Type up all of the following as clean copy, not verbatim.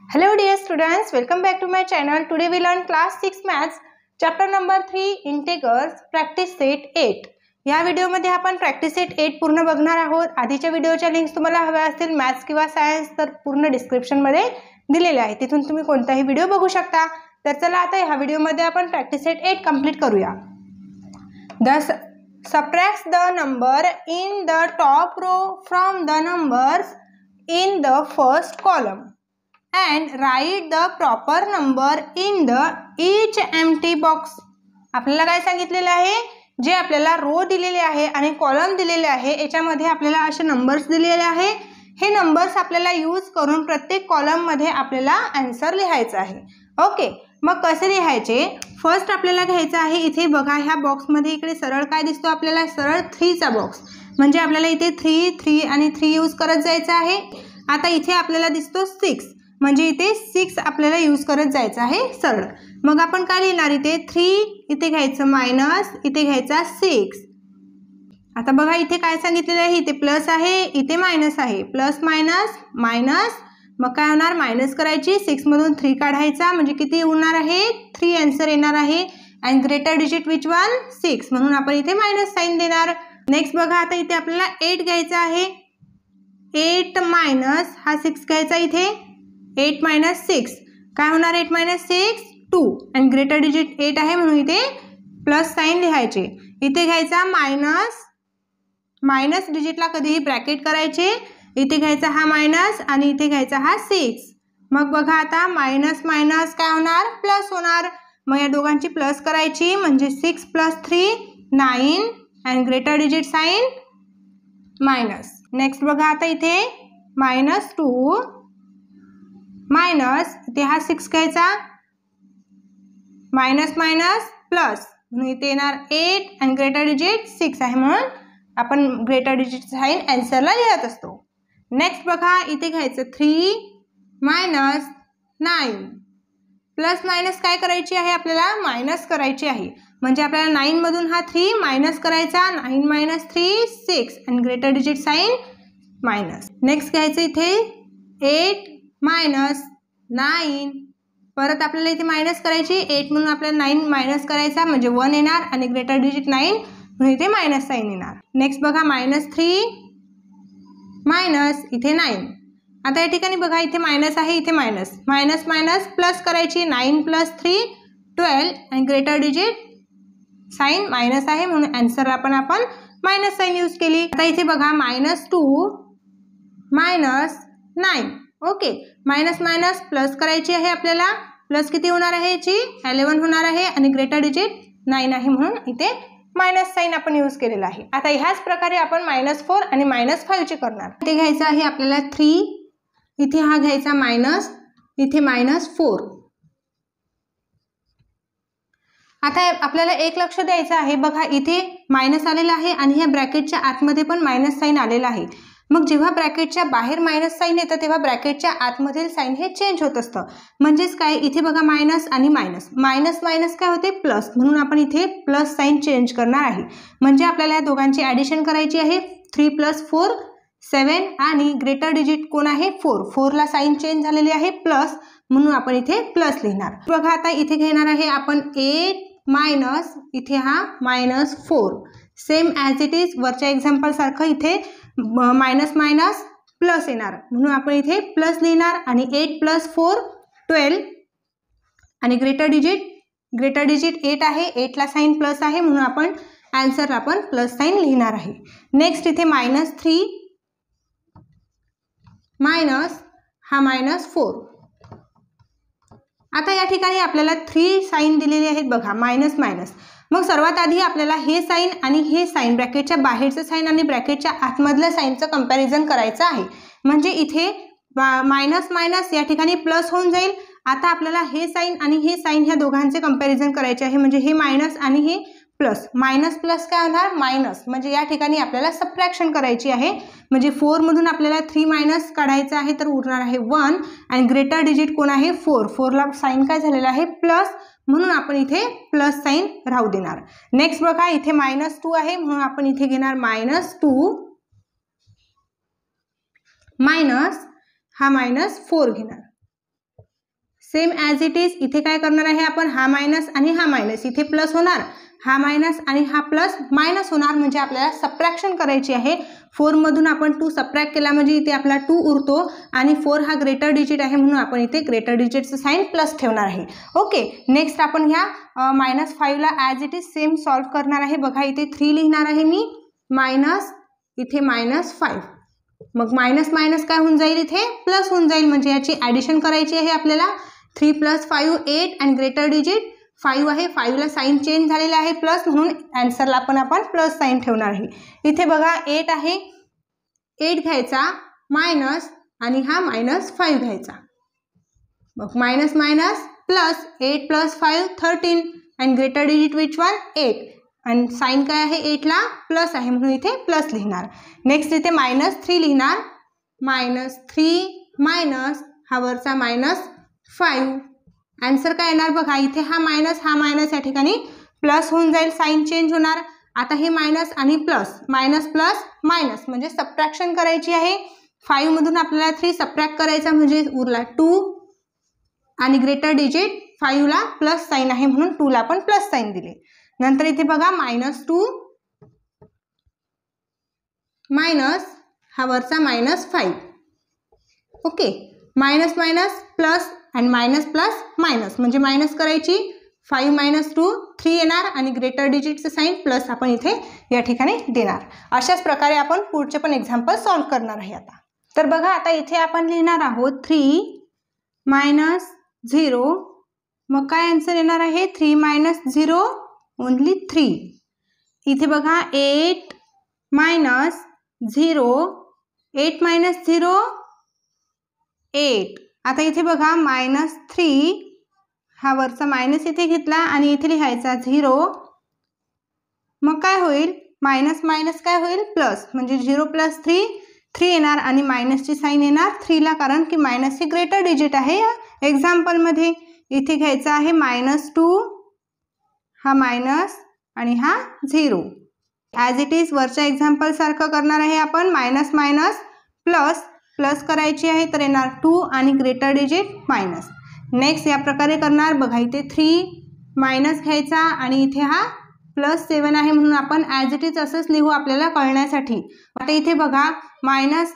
Hello dear students, welcome back to my channel. Today we learn class 6 maths chapter number 3 integers practice set 8. या video मध्ये आपण practice set 8 पूर्ण बघणार आहोत. आधीच्या व्हिडिओच्या लिंक्स तुम्हाला हव्या असतील मॅथ्स किंवा सायन्स तर पूर्ण डिस्क्रिप्शन मध्ये दिलेले आहे, तिथून तुम्ही कोणताही व्हिडिओ बघू शकता. तर चला आता ह्या व्हिडिओ मध्ये आपण प्रॅक्टिस सेट 8 कंप्लीट करूया. Subtract the number in the top row from the numbers in the first column and write the proper number in the each empty box. आपल्याला काय सांगितलेले आहे, जे आपल्याला रो दिलेले आहे आणि कॉलम दिलेले आहे याच्यामध्ये आपल्याला असे नंबर्स दिलेले आहे. हे नंबर्स आपल्याला यूज करून प्रत्येक कॉलम मध्ये आपल्याला आन्सर लिहायचा आहे. ओके, मग कसे लिहायचे? फर्स्ट आपल्याला घ्यायचं आहे, इथे बघा ह्या बॉक्स मध्ये इकडे सरळ काय दिसतो आपल्याला, सरळ 3 चा बॉक्स, म्हणजे आपल्याला इथे 3 3 आणि 3 यूज करत जायचं आहे. आता इथे आपल्याला दिसतो 6, म्हणजे इथे 6 आपल्याला यूज करत जायचं आहे सरळ. मग आपण काय लिहिणार, इथे 3 इथे घ्यायचं मायनस, इथे घ्यायचा 6. आता बघा इथे काय सांगितलेलं आहे, इथे प्लस आहे इथे मायनस आहे, प्लस मायनस मायनस, मग काय होणार, मायनस करायची, 6 मधून 3 काढायचा म्हणजे किती होणार आहे, 3 आन्सर येणार आहे. And greater digit which one, 6, म्हणून आपण इथे मायनस साइन देणार. नेक्स्ट बघा आता इथे आपल्याला 8 घ्यायचा आहे, 8 मायनस हा 6 घ्यायचा, इथे 8 मायनस 6 काय होणार, 8 मायनस 6 2, अँड ग्रेटर डिजिट 8 आहे म्हणून इथे प्लस साइन लिहायचे. इथे घ्यायचा मायनस, मायनस डिजिटला कधीही ब्रॅकेट करायचे, इथे घ्यायचा हा मायनस आणि इथे घ्यायचा हा 6. मग बघा आता मायनस मायनस काय होणार, प्लस होणार. मग या दोघांची प्लस करायची म्हणजे 6 plus 3 9, and greater digit sign minus. Next बघा आता इथे मायनस 2 मायनस, इथे हा 6 घ्यायचा, मायनस मायनस प्लस, म्हणून इथे येणार 8 अँड ग्रेटर डिजिट 6 आहे म्हणून आपण ग्रेटर डिजिट साइन आन्सरला लिहत असतो. नेक्स्ट बघा इथे घ्यायचं 3 मायनस 9, प्लस मायनस काय करायची आहे, आपल्याला मायनस करायची आहे, म्हणजे आपल्याला 9 मधून हा 3 मायनस करायचा, 9 minus 3 6 and greater digit sign minus. Next घ्यायचं इथे 8 मायनस 9, परत आपल्याला इथे मायनस करायची, 8 म्हणून आपल्याला 9 मायनस करायचा म्हणजे 1 येणार आणि ग्रेटर डिजिट 9 म्हणून इथे मायनस साइन येणार. नेक्स्ट बघा मायनस 3 मायनस इथे 9. आता या ठिकाणी बघा इथे मायनस आहे, इथे मायनस, मायनस मायनस प्लस करायची, 9 प्लस 3 12 आणि ग्रेटर डिजिट साइन मायनस आहे म्हणून आन्सरला आपण मायनस साइन यूज केली. आता इथे बघा minus 2 minus 9. Okay, minus minus plus करायची आहे, आपल्याला प्लस किती होणार आहे, याची 11 होणार आहे आणि ग्रेटर डिजिट 9 आहे म्हणून इथे मायनस साइन आपण यूज केलेला आहे. आता ह्याच प्रकारे आपण -4 आणि -5 चे करणार. इथे घ्यायचं आहे आपल्याला 3, इथे हा घ्यायचा मायनस, इथे -4. आता आपल्याला एक लक्ष द्यायचं आहे, बघा इथे मायनस आलेला आहे आणि ह्या ब्रॅकेटच्या आतमध्ये पण मायनस साइन आलेला आहे. मग जेव्हा ब्रॅकेटच्या बाहेर मायनस साइन येतं तेव्हा ब्रॅकेटच्या आतमधील साइन हे चेंज होत असतं. म्हणजेच काय, इथे बघा मायनस आणि मायनस, मायनस मायनस काय होते, प्लस, म्हणून आपण इथे प्लस साइन चेंज करणार आहे. म्हणजे आपल्याला या दोघांची ॲडिशन करायची आहे, 3 + 4 7 आणि ग्रेटर डिजिट कोण आहे 4, 4 ला साइन चेंज झालेली आहे प्लस, म्हणून आपण इथे प्लस लिहिणार. बघा आता इथे घेणार आहे आपण 8 मायनस, इथे हा -4, सेम ॲज इट इज वरच्या एक्झाम्पल सारखं इथे मायनस मायनस प्लस येणार म्हणून आपण इथे प्लस लिहिणार. आणि 8 + 4 12 आणि ग्रेटर डिजिट 8 आहे, 8 ला साइन प्लस आहे म्हणून आपण आन्सरला आपण प्लस साइन लिहिणार आहे. नेक्स्ट इथे -3 मायनस हा -4. आता या ठिकाणी आपल्याला 3 साइन दिलेले आहेत बघा, मायनस मायनस. मग सर्वात आधी आपल्याला हे साइन आणि हे साइन, ब्रॅकेटच्या बाहेरचं साइन आणि ब्रॅकेटच्या आतमधल्या साइनचं कंपॅरिझन करायचं आहे. म्हणजे इथे मायनस मायनस या ठिकाणी प्लस होऊन जाईल. आता आपल्याला हे साइन आणि हे साइन ह्या दोघांचे कंपॅरिझन करायचे आहे, म्हणजे हे मायनस आणि हे प्लस, मायनस प्लस काय होणार, मायनस, म्हणजे या ठिकाणी आपल्याला सबट्रॅक्शन करायची आहे. म्हणजे 4 मधून आपल्याला 3 मायनस काढायचं आहे तर उरणार आहे 1 आणि ग्रेटर डिजिट कोण आहे 4, 4 ला साइन काय झालेला आहे प्लस, म्हणून आपण इथे प्लस साइन राहू देणार. नेक्स्ट बघा इथे -2 आहे म्हणून आपण इथे घेणार -2 मायनस हा -4 घेणार. सेम ॲज इट इज इथे काय करणार आहे आपण, हा मायनस आणि हा मायनस, इथे प्लस होणार, हा मायनस आणि हा प्लस मायनस होणार, म्हणजे आपल्याला सबट्रॅक्शन करायची आहे. 4 मधून आपण 2 सबट्रॅक्ट केला म्हणजे इथे आपला 2 उरतो आणि 4 हा ग्रेटर डिजिट आहे म्हणून आपण इथे ग्रेटर डिजिटचं साईन प्लस ठेवणार आहे. ओके, नेक्स्ट आपण ह्या -5 ला as it is same solve करणार आहे. बघा इथे 3 लिहिणार आहे मी, मायनस इथे -5, मग मायनस मायनस काय होऊन जाईल, इथे प्लस होऊन जाईल, म्हणजे याची ॲडिशन करायची आहे आपल्याला. 3 + 5 8 आणि ग्रेटर डिजिट 5 आहे. 5 ला साईन चेंज झालेला आहे प्लस, म्हणून आन्सरला पण आपण प्लस साईन ठेवणार आहे. इथे बघा 8 आहे, 8 घ्यायचा मायनस आणि हा -5 घ्यायचा, मग मायनस मायनस प्लस, 8 + 5 13 आणि ग्रेटर डिजिट विच वन 8 आणि साईन काय आहे 8 ला प्लस आहे म्हणून इथे प्लस लिहिणार. नेक्स्ट इथे -3 लिहिणार, -3 मायनस हा वरचा -5, आन्सर काय येणार बघा, इथे हा मायनस या ठिकाणी प्लस होऊन जाईल, साईन चेंज होणार. आता हे मायनस आणि प्लस, मायनस प्लस मायनस म्हणजे सबट्रॅक्शन करायची आहे. 5 मधून आपल्याला 3 सबट्रॅक्ट करायचा म्हणजे उरला 2 आणि ग्रेटर डिजिट 5 ला प्लस साईन आहे म्हणून 2 ला पण प्लस साईन दिले. नंतर इथे बघा -2 मायनस हा वरचा -5. ओके, मायनस मायनस प्लस आणि मायनस प्लस मायनस म्हणजे मायनस करायची, 5 - 2 3 येणार आणि ग्रेटर डिजिटचं साईन प्लस आपण इथे या ठिकाणी देणार. अशाच प्रकारे आपण पुढचे पण एक्झाम्पल सॉल्व्ह करणार आहे. आता तर बघा, आता इथे आपण लिहिणार आहोत 3 - 0, मग काय आन्सर येणार आहे, 3 - 0 ओनली 3. इथे बघा 8 - 0, 8 - 0 8. आता इथे बघा -3 हा वरचा मायनस इथे घेतला आणि इथे लिहायचा 0, मग काय होईल, मायनस मायनस काय होईल प्लस, म्हणजे 0 + 3 3 येणार आणि मायनसची साईन येणार 3 ला, कारण की मायनस ही ग्रेटर डिजिट आहे या एक्झाम्पलमध्ये. इथे घ्यायचा आहे -2 हा मायनस आणि हा 0, ॲज इट इज वरच्या एक्झाम्पल सारखं करणार आहे आपण. मायनस मायनस प्लस, प्लस करायची आहे तर येणार 2 आणि ग्रेटर डिजिट मायनस. नेक्स्ट या प्रकारे करणार. बघा इथे 3 मायनस घ्यायचा आणि इथे हा +7 आहे म्हणून आपण ॲज इट इज असंच लिहू आपल्याला कळण्यासाठी. आता इथे बघा मायनस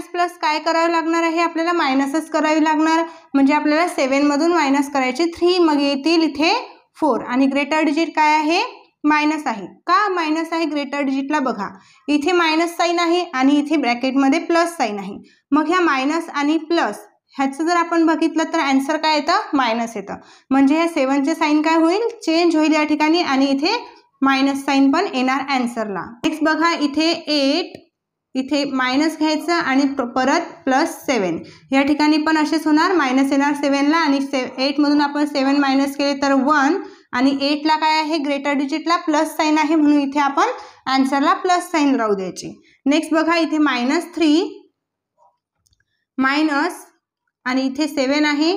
प्लस काय करावं लागणार आहे आपल्याला, मायनसच करावी लागणार, म्हणजे आपल्याला 7 मधून मायनस करायचे 3, मग येतील इथे 4 आणि ग्रेटर डिजिट काय आहे, मायनस आहे. का मायनस आहे ग्रेटर डिजिटला, बघा इथे मायनस साईन आहे आणि इथे ब्रॅकेटमध्ये प्लस साईन आहे, मग ह्या मायनस आणि प्लस ह्याचं जर आपण बघितलं तर आन्सर काय येतं, मायनस येतं, म्हणजे ह्या 7चे साईन काय होईल, चेंज होईल या ठिकाणी आणि इथे मायनस साईन पण येणार आन्सरला. नेक्स्ट बघा इथे 8, इथे मायनस घ्यायचं आणि परत +7, या ठिकाणी पण असेच होणार, मायनस येणार 7 ला आणि 8 मधून आपण 7 मायनस केले तर 1 आणि 8 ला काय आहे, ग्रेटर डिजिटला प्लस साईन आहे म्हणून इथे आपण आन्सरला प्लस साईन राहू द्यायची. नेक्स्ट बघा इथे -3 मायनस आणि इथे 7 आहे,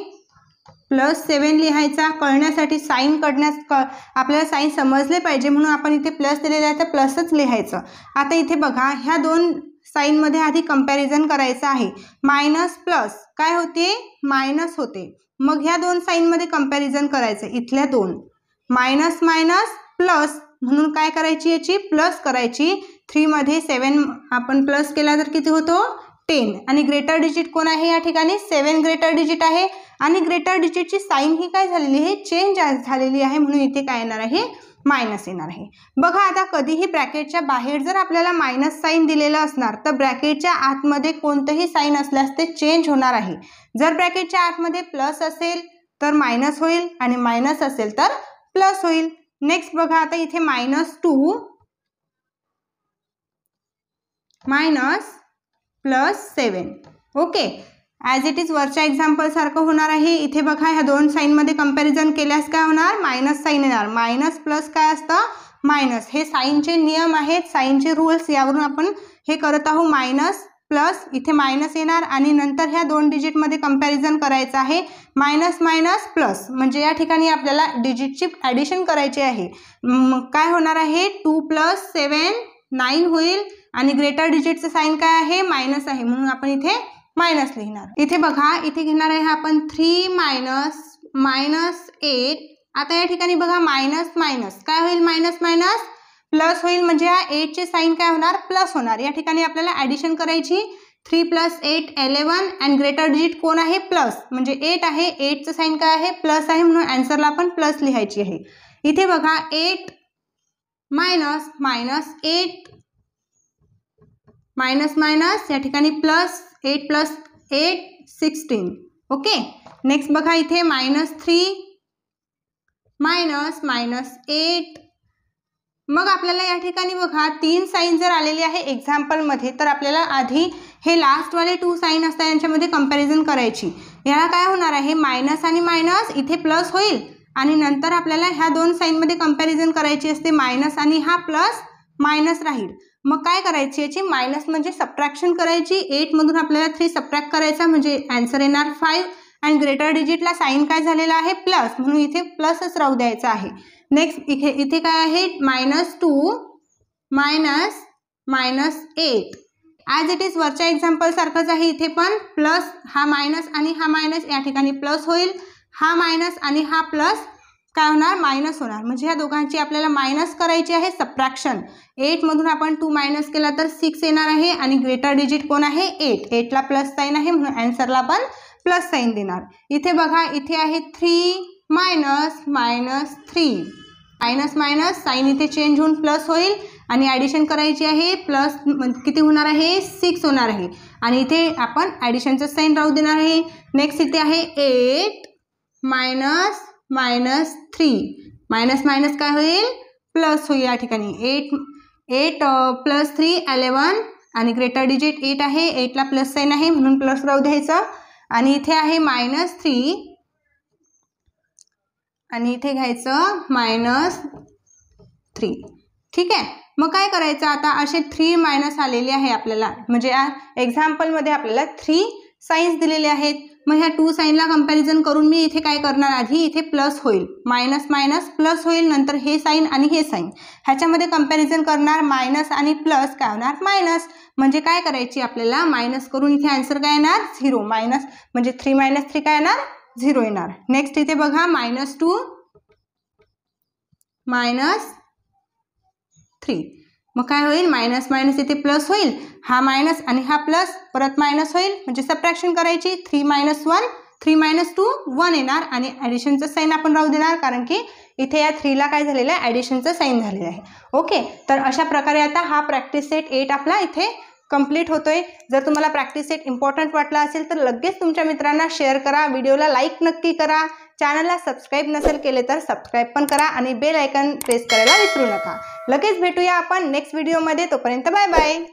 +7 लिहायचा, कळण्यासाठी साईन आपल्याला साईन समजले पाहिजे म्हणून आपण इथे प्लस दिलेला आहे तर प्लसच लिहायचं. आता इथे बघा ह्या दोन साईनमध्ये आधी कंपॅरिझन करायचं आहे. मायनस प्लस काय होते, मायनस होते, मग ह्या दोन साईनमध्ये कंपॅरिझन करायचं, इथल्या दोन मायनस मायनस प्लस म्हणून काय करायची, याची प्लस करायची. 3 मध्ये 7 आपण प्लस केला तर किती होतो, 10 आणि ग्रेटर डिजिट कोण आहे या ठिकाणी, 7 ग्रेटर डिजिट आहे आणि ग्रेटर डिजिटची साईन ही काय झालेली आहे, चेंज झालेली आहे म्हणून इथे काय येणार आहे, मायनस येणार आहे. बघा आता कधीही ब्रॅकेटच्या बाहेर जर आपल्याला मायनस साईन दिलेलं असणार तर ब्रॅकेटच्या आतमध्ये कोणतंही साईन असल्यास ते चेंज होणार आहे. जर ब्रॅकेटच्या आतमध्ये प्लस असेल तर मायनस होईल आणि मायनस असेल तर प्लस होईल. नेक्स्ट बघा आता इथे -2 minus +7. Okay, as it is वरच्या एक्झाम्पल सारखं होणार आहे. इथे बघा ह्या दोन साईनमध्ये कंपॅरिझन केल्यास काय होणार, मायनस साईन येणार. मायनस प्लस काय असतं, मायनस. हे साईनचे नियम आहेत, साईनचे रूल्स, यावरून आपण हे करत आहोत. मायनस प्लस इथे मायनस येणार आणि नंतर ह्या दोन डिजिटमध्ये कंपॅरिझन करायचं आहे. मायनस मायनस प्लस म्हणजे या ठिकाणी आपल्याला डिजिटची ॲडिशन करायची आहे. मग काय होणार आहे, 2 + 7 9 होईल आणि ग्रेटर डिजिटचं साईन काय आहे, मायनस आहे म्हणून आपण इथे मायनस लिहिणार। इथे बघा, इथे घेणार आहे आपण 3 मायनस 8। आता या ठिकाणी बघा मायनस मायनस काय होईल, मायनस मायनस प्लस होईल, म्हणजे या 8 चे साइन काय होणार, प्लस होणार। या ठिकाणी आपल्याला ॲडिशन करायची, 3 + 8 11 अँड ग्रेटर डिजिट कोण आहे, प्लस, म्हणजे 8 आहे, 8 चं साइन काय आहे, प्लस आहे, म्हणून आन्सरला आपण प्लस लिहायची आहे। इथे बघा 8 मायनस मायनस 8 मायनस मायनस या ठिकाणी प्लस, 8 + 8 16। ओके, नेक्स्ट बघा इथे -3 मायनस -8। मग आपल्याला या ठिकाणी बघा 3 साइन जर आलेले आहे एक्झाम्पल मध्ये, तर आपल्याला आधी हे लास्ट वाले 2 साइन असतात यांच्यामध्ये कंपॅरिझन करायची। याला काय होणार आहे, मायनस आणि मायनस इथे प्लस होईल, आणि नंतर आपल्याला ह्या 2 साइन मध्ये कंपॅरिझन करायची असते, मायनस आणि हा प्लस मायनस राहील। मग काय करायची, याची मायनस म्हणजे सबट्रॅक्शन करायची, 8 मधून आपल्याला 3 सबट्रॅक्ट करायचा, म्हणजे आन्सर येणार 5, आणि ग्रेटर डिजिटला साइन काय झालेला आहे, प्लस, म्हणून इथे प्लसच राहू द्यायचा आहे। नेक्स्ट इथे काय आहे, -2 मायनस 8 ॲज इट इज वरच्या एक्झाम्पल सारखंच आहे, इथे पण प्लस, हा मायनस आणि हा मायनस या ठिकाणी प्लस होईल, हा मायनस आणि हा प्लस काय होणार, मायनस होणार, म्हणजे ह्या दोघांची आपल्याला मायनस करायची आहे, सबट्रॅक्शन। 8 मधून आपण 2 मायनस केला तर 6 येणार आहे, आणि ग्रेटर डिजिट कोण आहे, 8 ला प्लस साइन आहे, म्हणून आन्सरला आपण प्लस साइन देणार। इथे बघा, इथे आहे 3 मायनस -3 मायनस मायनस साइन इथे चेंज होऊन प्लस होईल, आणि ॲडिशन करायची आहे, प्लस किती होणार आहे, 6 होणार आहे, आणि इथे आपण ॲडिशनचं साइन राहू देणार आहे। नेक्स्ट इथे आहे 8 मायनस -3 मायनस मायनस काय होईल, प्लस होईल। या ठिकाणी 8 + 3 11, आणि ग्रेटर डिजिट 8 आहे, 8 ला प्लस साइन आहे, म्हणून प्लस राहू द्यायचं, आणि इथे आहे -3, आणि इथे घ्यायचं -3। ठीक आहे, मग काय करायचं आता, असे 3 मायनस आलेले आहे आपल्याला, म्हणजे या एक्झाम्पलमध्ये आपल्याला 3 साइन्स दिलेले आहेत। मग ह्या 2 साइनला कंपॅरिझन करून मी इथे काय करणार, आधी इथे प्लस होईल, मायनस मायनस प्लस होईल, नंतर हे साइन आणि हे साइन ह्याच्यामध्ये कंपॅरिझन करणार, मायनस आणि प्लस काय होणार, मायनस, म्हणजे काय करायची आपल्याला, मायनस करून इथे आन्सर काय येणार, 0, मायनस म्हणजे 3 - 3 काय येणार, 0 येणार। नेक्स्ट इथे बघा -2 -3, मग काय होईल, मायनस मायनस इथे प्लस होईल, हा मायनस आणि हा प्लस परत मायनस होईल, म्हणजे सबट्रॅक्शन करायची, 3 - 1 3 - 2 1 येणार, आणि ॲडिशनचं साइन आपण राहू देणार, कारण की इथे या 3 ला काय झालेलं आहे, ॲडिशनचं साइन झालेलं आहे। ओके, तर अशा प्रकारे आता हा प्रॅक्टिस सेट 8 आपला इथे कंप्लीट होतोय। जर तुम्हाला प्रॅक्टिस सेट इम्पॉर्टंट वाटला असेल तर लगेच तुमच्या मित्रांना शेअर करा, व्हिडिओला लाईक नक्की करा, चॅनलला सबस्क्राईब नसेल केले तर सबस्क्राईब पण करा, आणि बेल आयकॉन प्रेस करायला विसरू नका। लगेच भेटूया आपण नेक्स्ट व्हिडिओमध्ये, तोपर्यंत बाय बाय।